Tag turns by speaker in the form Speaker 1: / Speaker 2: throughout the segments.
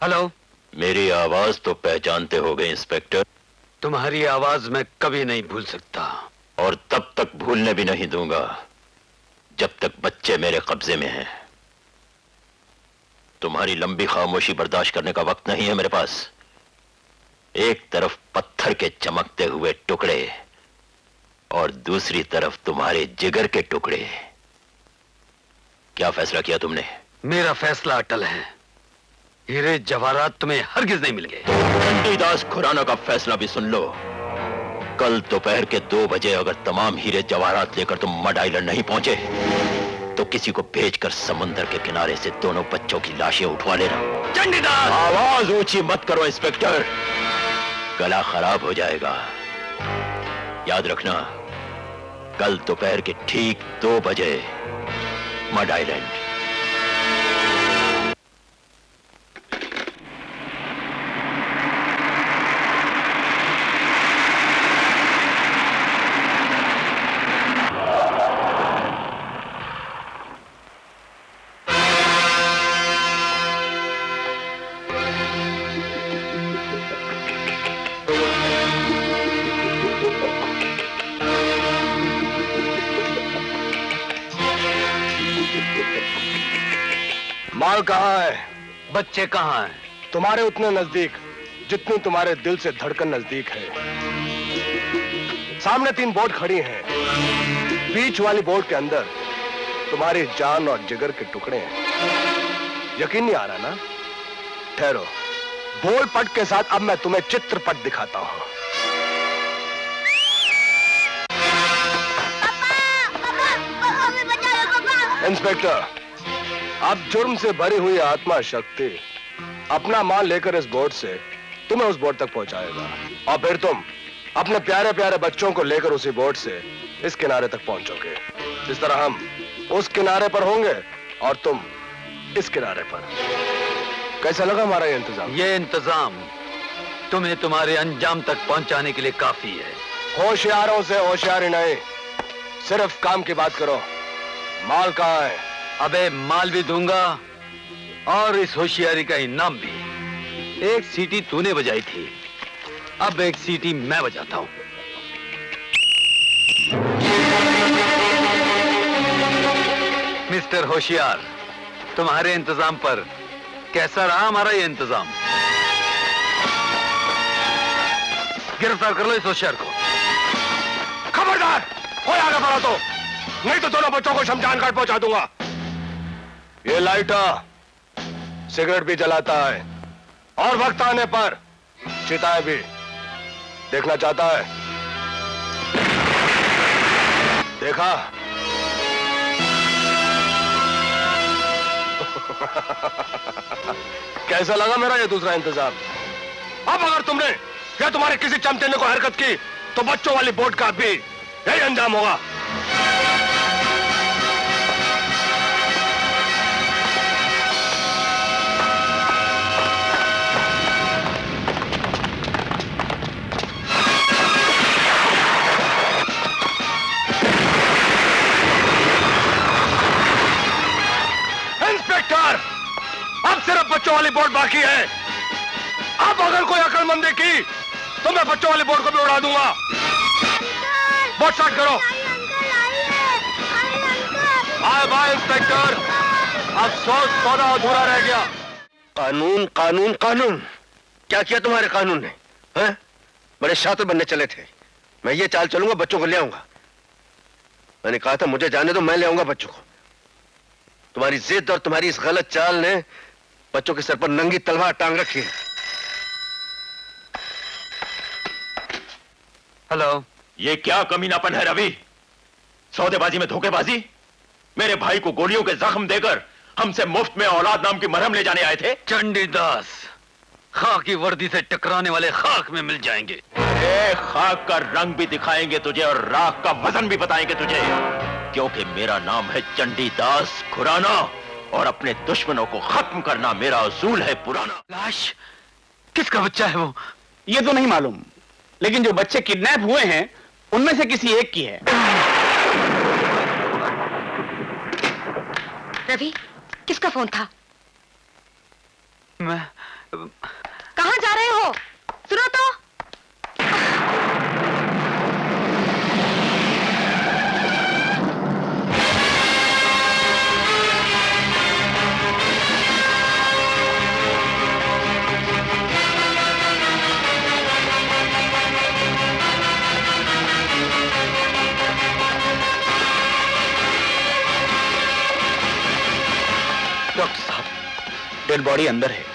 Speaker 1: Hello.
Speaker 2: मेरी आवाज तो पहचानते होगे इंस्पेक्टर?
Speaker 1: तुम्हारी आवाज मैं कभी नहीं भूल सकता।
Speaker 2: और तब तक भूलने भी नहीं दूंगा जब तक बच्चे मेरे कब्जे में हैं। तुम्हारी लंबी खामोशी बर्दाश्त करने का वक्त नहीं है मेरे पास। एक तरफ पत्थर के चमकते हुए टुकड़े और दूसरी तरफ तुम्हारे जिगर के टुकड़े। क्या फैसला किया तुमने?
Speaker 1: मेरा फैसला अटल है। हीरे जवाहरात तुम्हें हरगिज नहीं मिलेंगे।
Speaker 2: चंडीदास खुराना का फैसला भी सुन लो। कल दोपहर के 2 बजे अगर तमाम हीरे जवाहरात लेकर तुम मड आइलैंड नहीं पहुंचे तो किसी को भेजकर समुद्र के किनारे से दोनों बच्चों की लाशें उठवा लेना।
Speaker 1: चंडीदास!
Speaker 2: आवाज ऊंची मत करो इंस्पेक्टर, गला खराब हो जाएगा। याद रखना, कल दोपहर के ठीक 2 बजे मड आइलैंड।
Speaker 3: माल कहाँ है?
Speaker 1: बच्चे कहाँ हैं?
Speaker 3: तुम्हारे उतने नजदीक जितनी तुम्हारे दिल से धड़कन नजदीक है। सामने 3 बोट खड़ी हैं। बीच वाली बोट के अंदर तुम्हारी जान और जिगर के टुकड़े हैं। यकीन नहीं आ रहा ना? ठहरो, बोल पट के साथ अब मैं तुम्हें चित्रपट दिखाता हूं। इंस्पेक्टर, अब जुर्म से भरी हुई आत्मा शक्ति अपना माल लेकर इस बोट से तुम्हें उस बोट तक पहुंचाएगा और फिर तुम अपने प्यारे प्यारे बच्चों को लेकर उसी बोट से इस किनारे तक पहुंचोगे। इस तरह हम उस किनारे पर होंगे और तुम इस किनारे पर। कैसा लगा हमारा ये इंतजाम?
Speaker 1: ये इंतजाम तुम्हें तुम्हारे अंजाम तक पहुंचाने के लिए काफी है।
Speaker 3: होशियारों से होशियारी नहीं, सिर्फ काम की बात करो। माल कहाँ है?
Speaker 1: अबे माल भी दूंगा और इस होशियारी का इनाम भी। एक सीटी तूने बजाई थी, अब एक सीटी मैं बजाता हूं। मिस्टर होशियार, तुम्हारे इंतजाम पर कैसा रहा हमारा ये इंतजाम? गिरफ्तार कर लो इस होशियार को।
Speaker 3: खबरदार, कोई आगे बढ़ा तो नहीं तो दोनों बच्चों को शमशान घाट पहुंचा दूंगा। ये लाइटर सिगरेट भी जलाता है और वक्त आने पर चिताएं भी। देखना चाहता है? देखा? कैसा लगा मेरा ये दूसरा इंतजाम? अब अगर तुमने या तुम्हारे किसी चमचे ने को हरकत की तो बच्चों वाली बोट का भी यही अंजाम होगा। इंस्पेक्टर, अब सिर्फ बच्चों वाली बोट बाकी है। अब अगर कोई अकलमंदी की तो मैं बच्चों वाली बोट को भी उड़ा दूंगा। बोट स्टार्ट करो। बाय बाय इंस्पेक्टर, अफसोस सौदा अधूरा रह गया। कानून कानून कानून, क्या किया तुम्हारे कानून ने? हैं? बड़े शातिर बनने चले थे। मैं ये चाल चलूंगा, बच्चों को ले आऊंगा। मैंने कहा था मुझे जाने दो, मैं ले आऊंगा बच्चों को। तुम्हारी जिद और तुम्हारी इस गलत चाल ने बच्चों के सर पर नंगी तलवार टांग रखी है।
Speaker 1: हेलो।
Speaker 2: ये क्या कमीनापन है रवि? सौदेबाजी में धोखेबाजी? मेरे भाई को गोलियों के जख्म देकर हमसे मुफ्त में औलाद नाम की मरहम ले जाने आए थे।
Speaker 1: चंडीदास, खाक की वर्दी से टकराने वाले खाक में मिल जाएंगे।
Speaker 2: खाक का रंग भी दिखाएंगे तुझे और राख का वजन भी बताएंगे तुझे, क्योंकि मेरा नाम है चंडीदास खुराना और अपने दुश्मनों को खत्म करना मेरा उसूल है पुराना।
Speaker 1: लाश किसका बच्चा है वो?
Speaker 4: ये तो नहीं मालूम, लेकिन जो बच्चे किडनैप हुए हैं उनमें से किसी एक की है।
Speaker 5: रवि, किसका फोन था? कहाँ जा रहे हो? सुनो तो।
Speaker 4: डॉक्टर साहब, डेड बॉडी अंदर है।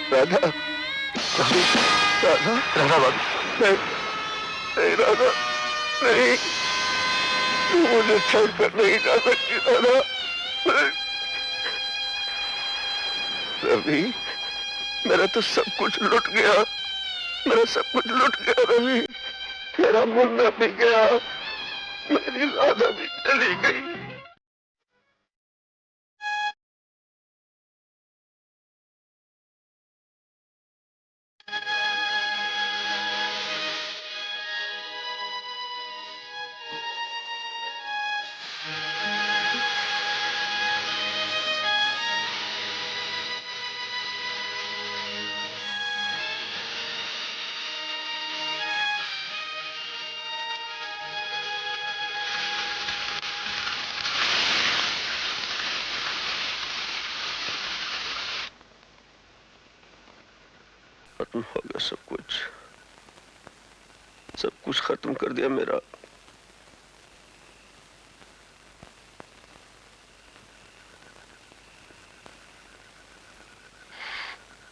Speaker 3: राधा, राधा, राधा, राधा बाबू, नहीं, नहीं राधा, नहीं, तू मुझे छोड़कर नहीं जा सकती राधा। रवि, मेरा तो सब कुछ लुट गया, मेरा सब कुछ लुट गया रवि, मेरा मुन्ना भी गया, मेरी राधा भी चली गई। खत्म हो गया सब कुछ खत्म कर दिया मेरा।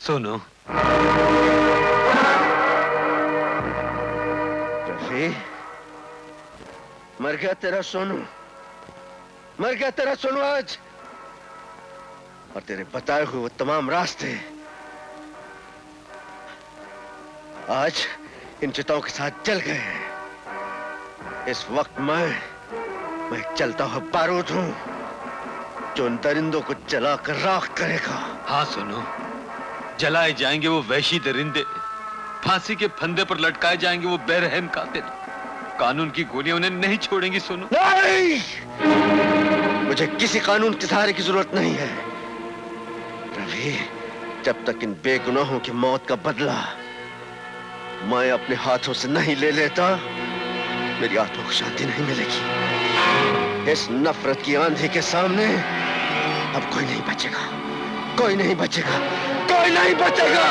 Speaker 1: सोनू,
Speaker 3: रफी, मर गया तेरा सोनू, मर गया तेरा सोनू आज, और तेरे बताए हुए वो तमाम रास्ते आज इन चिताओं के साथ जल गए हैं। इस वक्त मैं चलता हुआ बारूद हूं जो उन दरिंदों को जलाकर राख करेगा।
Speaker 1: हाँ सोनू, जलाए जाएंगे वो वहशी दरिंदे, फांसी के फंदे पर लटकाए जाएंगे वो बेरहम कातिल। कानून की गोलियां उन्हें नहीं छोड़ेंगी सोनू।
Speaker 3: नहीं, मुझे किसी कानून के सहारे की जरूरत नहीं है रवि। जब तक इन बेगुनाहों की मौत का बदला मैं अपने हाथों से नहीं ले लेता, मेरी आत्मा को शांति नहीं मिलेगी। इस नफरत की आंधी के सामने अब कोई नहीं बचेगा। कोई नहीं बचेगा, कोई नहीं बचेगा।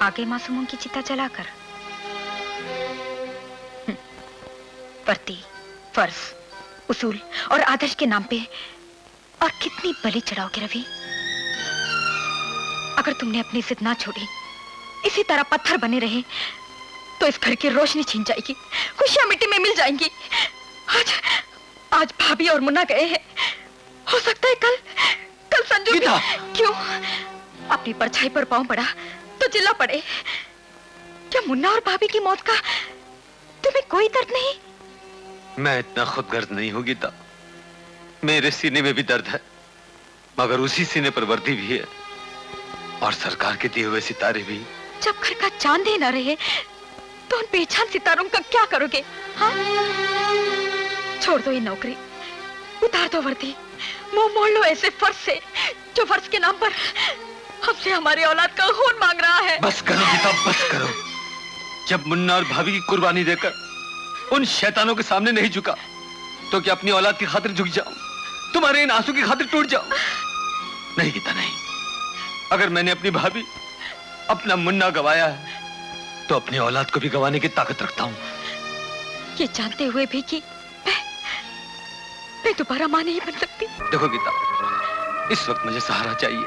Speaker 5: आगे मासूमों की चिता जलाकर वर्दी, फर्ज, उसूल और आदर्श के नाम पे और कितनी बलि चढ़ाओगे रवि? अगर तुमने अपनी जिद ना छोड़ी, इसी तरह पत्थर बने रहे, तो इस घर की रोशनी छीन जाएगी, खुशियां मिट्टी में मिल जाएंगी। आज भाभी और मुन्ना गए हैं, हो सकता है कल संजू भी। क्यों? अपनी परछाई पर पांव पड़ा तो चिल्ला पड़े। क्या मुन्ना और भाभी की मौत का तुम्हें कोई दर्द नहीं?
Speaker 1: मैं इतना खुदगर्ज नहीं हूं गीता। मेरे सीने में भी दर्द है, मगर उसी सीने पर वर्दी भी है और सरकार के दिए हुए सितारे भी।
Speaker 5: जब घर का चांद ही न रहे तो उन बेचान सितारों का क्या करोगे? हाँ? छोड़ दो ये नौकरी, उतार दो वर्दी, मुंह मोड़ लो ऐसे फर्ज से जो फर्ज के नाम पर हमसे हमारी औलाद का खून मांग रहा है।
Speaker 1: बस करो गीता, बस करो। जब मुन्ना और भाभी की कुर्बानी देकर उन शैतानों के सामने नहीं झुका, तो क्या अपनी औलाद की खातिर झुक जाऊं? तुम्हारे इन आंसू की खातिर टूट जाऊं? नहीं गीता, नहीं। अगर मैंने अपनी भाभी, अपना मुन्ना गवाया है, तो अपनी औलाद को भी गवाने की ताकत रखता हूं।
Speaker 5: ये जानते हुए भी कि मैं दोबारा मां नहीं बन सकती।
Speaker 1: देखो गीता, इस वक्त मुझे सहारा चाहिए,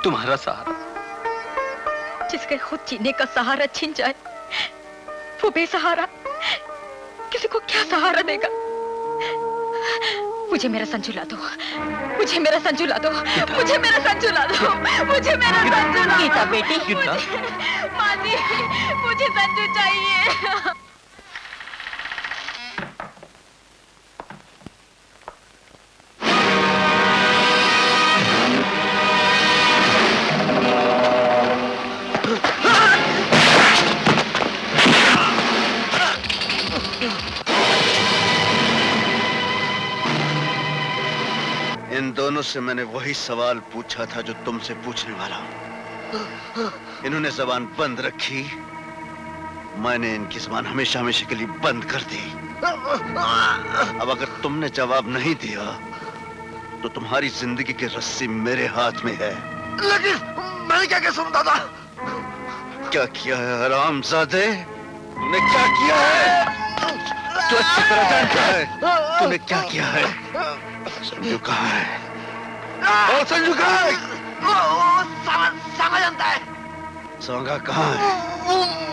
Speaker 1: तुम्हारा सहारा।
Speaker 5: जिसके खुद जीने का सहारा छिन जाए, वो बेसहारा किसी को क्या सहारा देगा? मुझे मेरा संजू ला दो, मुझे मेरा संजू ला दो, मुझे मेरा संजू ला दो, मुझे मेरा संजू ला दो। गीता बेटी, माँ जी, मुझे संजू चाहिए।
Speaker 3: इन दोनों से मैंने वही सवाल पूछा था जो तुमसे पूछने वाला हूं। इन्होंने जबान बंद रखी, मैंने इनकी जबान हमेशा हमेशा के लिए बंद कर दी। अब अगर तुमने जवाब नहीं दिया तो तुम्हारी जिंदगी की रस्सी मेरे हाथ में है।
Speaker 6: लेकिन मैंने क्या क्या सुना था?
Speaker 3: क्या किया है हरामजादे? तूने क्या किया है? तू अच्छी तरह जानता है तूने क्या किया है। संजू कहाँ है? और संजू कहाँ है?
Speaker 6: सांगा जानता है।
Speaker 3: सांगा कहाँ है?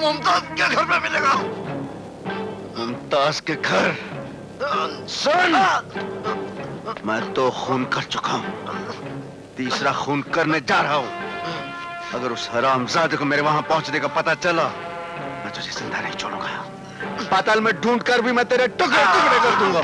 Speaker 6: मुमताज के घर में मिलेगा।
Speaker 3: मुमताज के घर? सुन, मैं 2 खून कर चुका हूँ, तीसरा खून करने जा रहा हूँ। अगर उस हरामजादे को मेरे वहां पहुंचने का पता चला, मैं तुझे जिंदा नहीं छोड़ूंगा। पाताल में ढूंढ कर भी मैं तेरे टुकड़े टुकड़े कर दूंगा।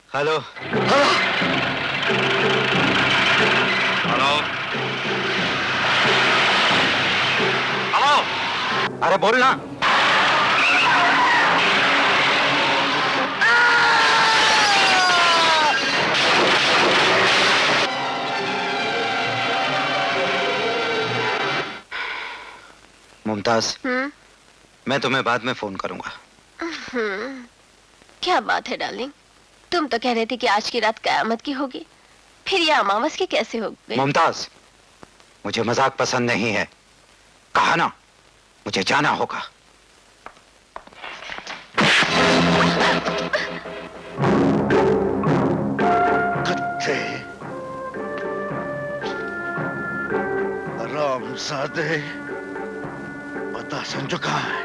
Speaker 3: हेलो
Speaker 6: हेलो
Speaker 3: हेलो हेलो,
Speaker 6: अरे बोल ना।
Speaker 3: मुमताज, मैं तुम्हें बाद में फोन करूंगा।
Speaker 7: क्या बात है डार्लिंग? तुम तो कह रहे थे कि आज की रात कयामत की होगी, फिर ये अमावस की कैसे हो गई?
Speaker 8: मुमताज, मुझे मजाक पसंद नहीं है। कहा ना, मुझे जाना होगा।
Speaker 3: कुत्ते, हरामजादे, पता समझो कहाँ है?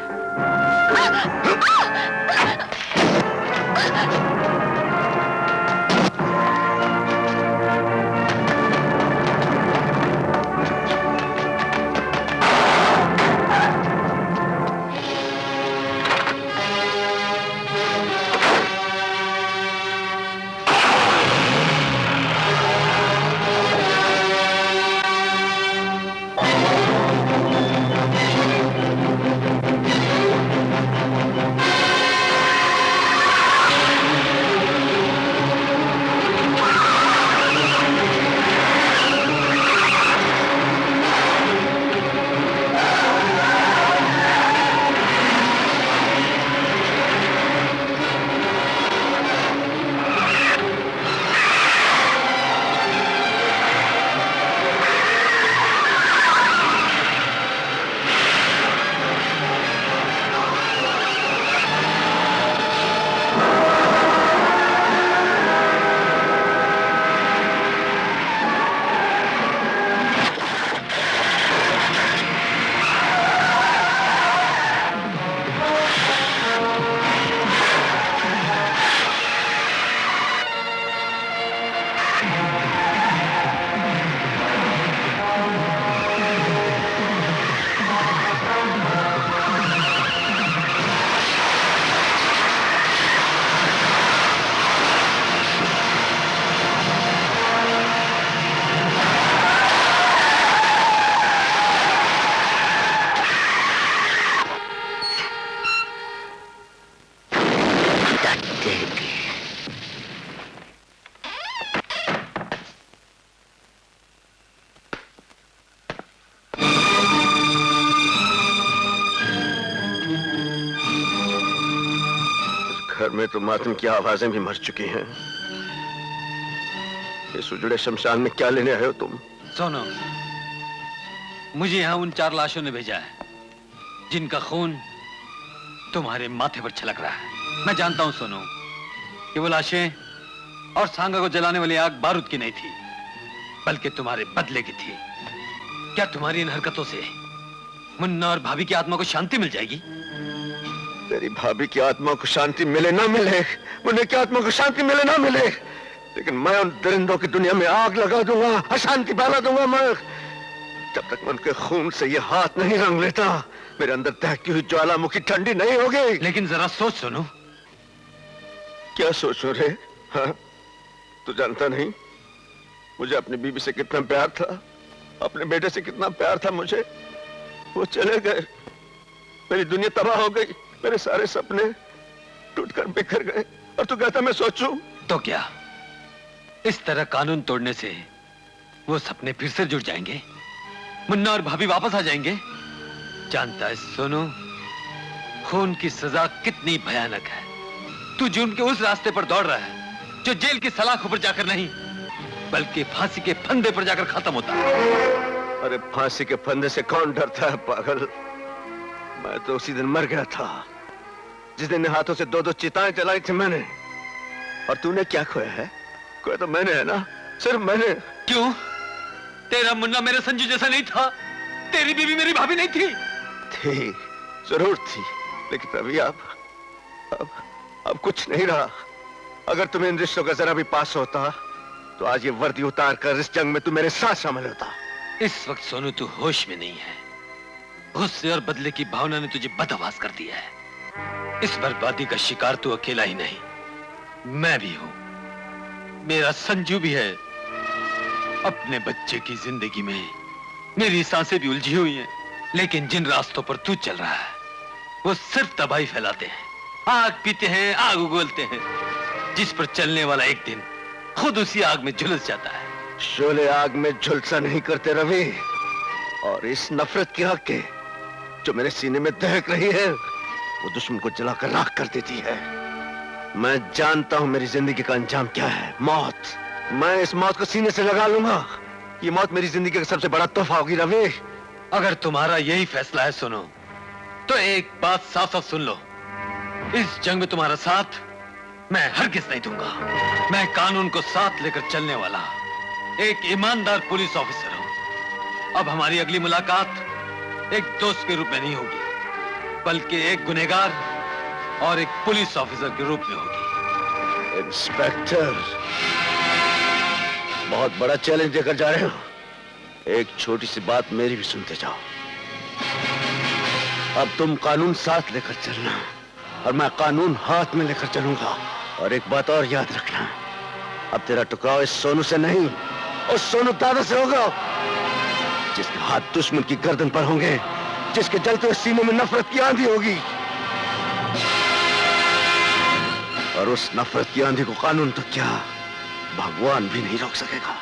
Speaker 3: घर में तो मातम की आवाजें भी मर चुकी हैं। इस उजड़े शमशान में क्या लेने आए हो तुम?
Speaker 1: सोनो, मुझे यहाँ उन 4 लाशों ने भेजा है जिनका खून तुम्हारे माथे पर छलक रहा है। मैं जानता हूँ सोनो कि वो लाशें और सांगा को जलाने वाली आग बारूद की नहीं थी, बल्कि तुम्हारे बदले की थी। क्या तुम्हारी इन हरकतों से मुन्ना और भाभी की आत्मा को शांति मिल जाएगी?
Speaker 3: तेरी भाभी की आत्मा को शांति मिले ना मिले, मुन्ने की आत्मा को शांति मिले ना मिले, लेकिन मैं उन दरिंदों की दुनिया में आग लगा दूंगा, अशांति फैला दूंगा। मैं जब तक मैं उनके खून से ये हाथ नहीं रंग लेता, मेरे अंदर दहकती हुई ज्वालामुखी ठंडी नहीं होगी।
Speaker 1: लेकिन जरा सोच सुनो।
Speaker 3: क्या सोचो रे? हाँ, तू जानता नहीं मुझे अपनी बीवी से कितना प्यार था, अपने बेटे से कितना प्यार था मुझे। वो चले गए, मेरी दुनिया तबाह हो गई, मेरे सारे सपने टूटकर बिखर गए। और तू कहता मैं सोचूं?
Speaker 1: तो क्या इस तरह कानून तोड़ने से वो सपने फिर से जुड़ जाएंगे? मुन्ना और भाभी वापस आ जाएंगे? जानता है सोनू, खून की सजा कितनी भयानक है। तू जुर्म के उस रास्ते पर दौड़ रहा है जो जेल की सलाखों पर जाकर नहीं, बल्कि फांसी के फंदे पर जाकर खत्म होता है।
Speaker 3: अरे फांसी के फंदे से कौन डरता है पागल? मैं तो उसी दिन मर गया था जिस दिन हाथों से 2-2 चिताएं जलाई थी मैंने। और तूने क्या खोया है? खोया तो मैंने है ना, सिर्फ मैंने।
Speaker 1: क्यों? तेरा मुन्ना मेरे संजू जैसा नहीं था, तेरी बीवी मेरी भाभी नहीं थी।
Speaker 3: थी, जरूर थी, लेकिन अभी अब कुछ नहीं रहा। अगर तुम्हें इन रिश्तों का जरा भी पास होता तो आज ये वर्दी उतार कर इस जंग में तू मेरे साथ शामिल होता।
Speaker 1: इस वक्त सोनू तू होश में नहीं है। गुस्से और बदले की भावना ने तुझे बदहवास कर दिया है। इस बर्बादी का शिकार तू अकेला ही नहीं, मैं भी हूं, मेरा संजू भी है। अपने बच्चे की जिंदगी में मेरी सांसें भी उलझी हुई हैं, लेकिन जिन रास्तों पर तू चल रहा है वो सिर्फ तबाही फैलाते हैं। आग पीते हैं, आग उगलते हैं, जिस पर चलने वाला एक दिन खुद उसी आग में झुलस जाता है।
Speaker 3: शोले आग में झुलसा नहीं करते रवि, और इस नफरत की आग के जो मेरे सीने में दहक रही है वो दुश्मन को जलाकर राख कर देती है। मैं जानता हूं मेरी जिंदगी का अंजाम क्या है, मौत। मैं इस मौत को सीने से लगा लूंगा। ये मौत मेरी जिंदगी का सबसे बड़ा तोहफा होगी रवि।
Speaker 1: अगर तुम्हारा यही फैसला है सुनो, तो एक बात साफ साफ सुन लो, इस जंग में तुम्हारा साथ मैं हरगिज नहीं दूंगा। मैं कानून को साथ लेकर चलने वाला एक ईमानदार पुलिस ऑफिसर हूं। अब हमारी अगली मुलाकात एक दोस्त के रूप में नहीं होगी, बल्कि एक गुनहगार और एक पुलिस ऑफिसर के रूप में होगी।
Speaker 3: इंस्पेक्टर, बहुत बड़ा चैलेंज देकर जा रहे हो। एक छोटी सी बात मेरी भी सुनते जाओ। अब तुम कानून साथ लेकर चलना और मैं कानून हाथ में लेकर चलूंगा। और एक बात और याद रखना, अब तेरा टकराव इस सोनू से नहीं, उस सोनू दादा से होगा जिसके हाथ दुश्मन की गर्दन पर होंगे, जिसके जलते हुए सीने में नफरत की आंधी होगी। और उस नफरत की आंधी को कानून तो क्या, भगवान भी नहीं रोक सकेगा।